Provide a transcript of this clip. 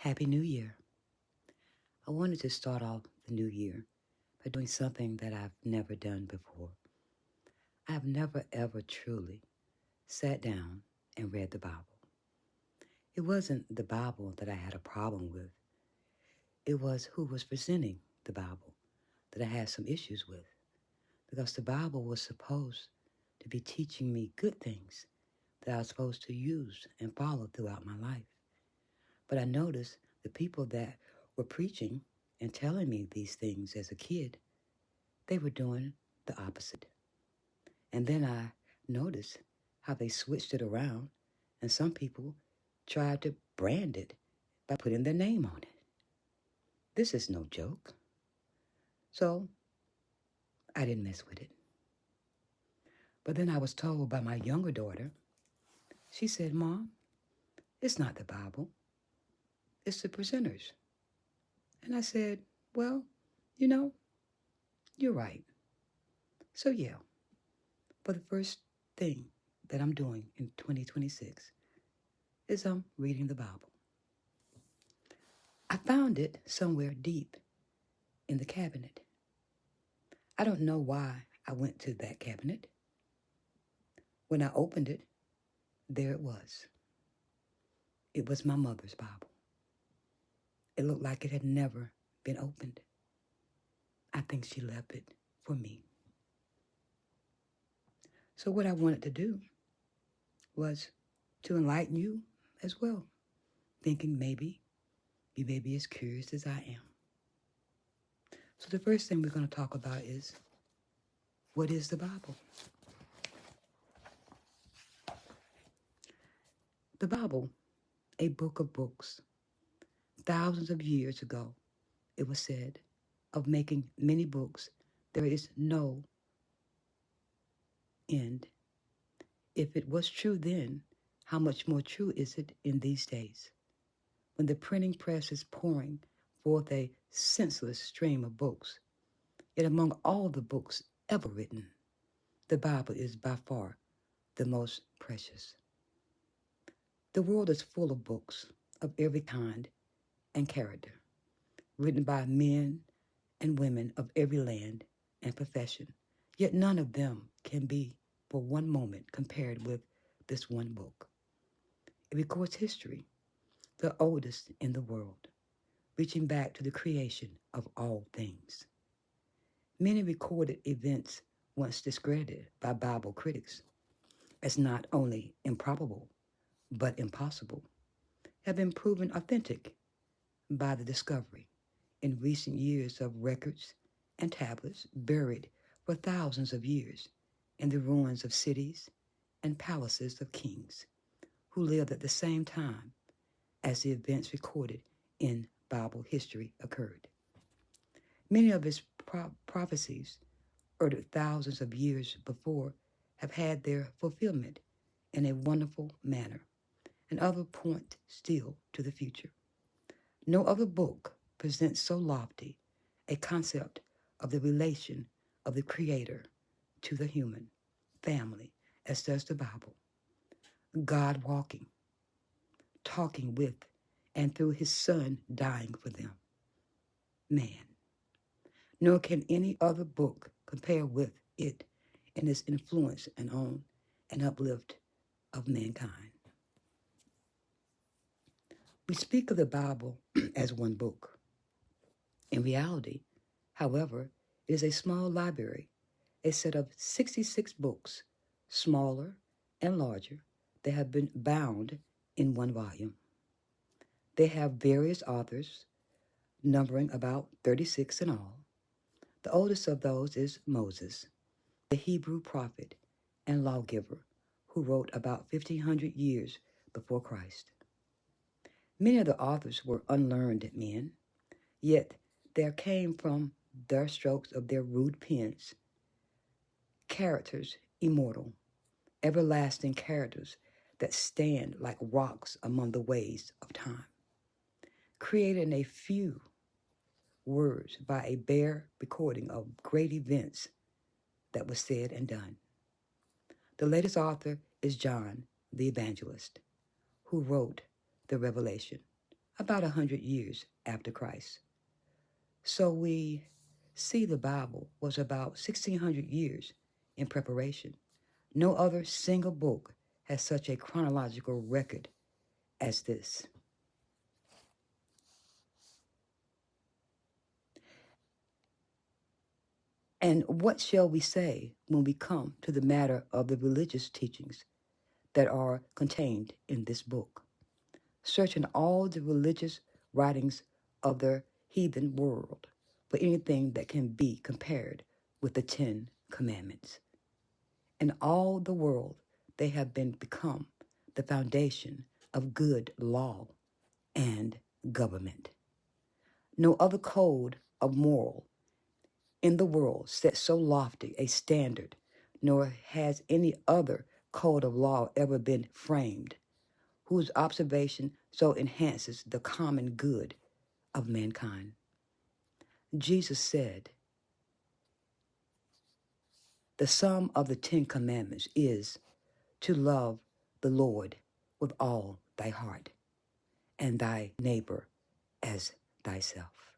Happy New Year. I wanted to start off the new year by doing something that I've never done before. I've never ever truly sat down and read the Bible. It wasn't the Bible that I had a problem with, it was who was presenting the Bible that I had some issues with, because the Bible was supposed to be teaching me good things that I was supposed to use and follow throughout my life. But I noticed the people that were preaching and telling me these things as a kid, they were doing the opposite. And then I noticed how they switched it around, and some people tried to brand it by putting their name on it. This is no joke. So I didn't mess with it. But then I was told by my younger daughter, she said, Mom, it's not the Bible, it's the presenters. And I said, well, you know, you're right. So yeah, for the first thing that I'm doing in 2026 is I'm reading the Bible. I found it somewhere deep in the cabinet. I don't know why I went to that cabinet. When I opened it, there it was. It was my mother's Bible. It looked like it had never been opened. I think she left it for me. So what I wanted to do was to enlighten you as well, thinking maybe you may be as curious as I am. So the first thing we're going to talk about is, what is the Bible? The Bible, a book of books. Thousands of years ago, it was said, of making many books, there is no end. If it was true then, how much more true is it in these days, when the printing press is pouring forth a senseless stream of books? Yet among all the books ever written, the Bible is by far the most precious. The world is full of books of every kind and character, written by men and women of every land and profession, yet none of them can be for one moment compared with this one book. It records history, the oldest in the world, reaching back to the creation of all things. Many recorded events once discredited by Bible critics as not only improbable, but impossible, have been proven authentic by the discovery in recent years of records and tablets buried for thousands of years in the ruins of cities and palaces of kings who lived at the same time as the events recorded in Bible history occurred. Many of its prophecies, uttered thousands of years before, have had their fulfillment in a wonderful manner, and others point still to the future. No other book presents so lofty a concept of the relation of the Creator to the human family as does the Bible. God walking, talking with, and through his Son dying for them. Man. Nor can any other book compare with it in its influence and on and uplift of mankind. We speak of the Bible as one book. In reality, however, it is a small library, a set of 66 books, smaller and larger, that have been bound in one volume. They have various authors, numbering about 36 in all. The oldest of those is Moses, the Hebrew prophet and lawgiver who wrote about 1,500 years before Christ. Many of the authors were unlearned men, yet there came from their strokes of their rude pens characters immortal, everlasting characters that stand like rocks among the waves of time, created in a few words by a bare recording of great events that was said and done. The latest author is John the Evangelist, who wrote the Revelation, about 100 years after Christ. So we see the Bible was about 1,600 years in preparation. No other single book has such a chronological record as this. And what shall we say when we come to the matter of the religious teachings that are contained in this book? Searching all the religious writings of the heathen world for anything that can be compared with the 10 Commandments. In all the world, they have become the foundation of good law and government. No other code of moral in the world sets so lofty a standard, nor has any other code of law ever been framed, whose observation so enhances the common good of mankind. Jesus said, the sum of the 10 Commandments is to love the Lord with all thy heart and thy neighbor as thyself.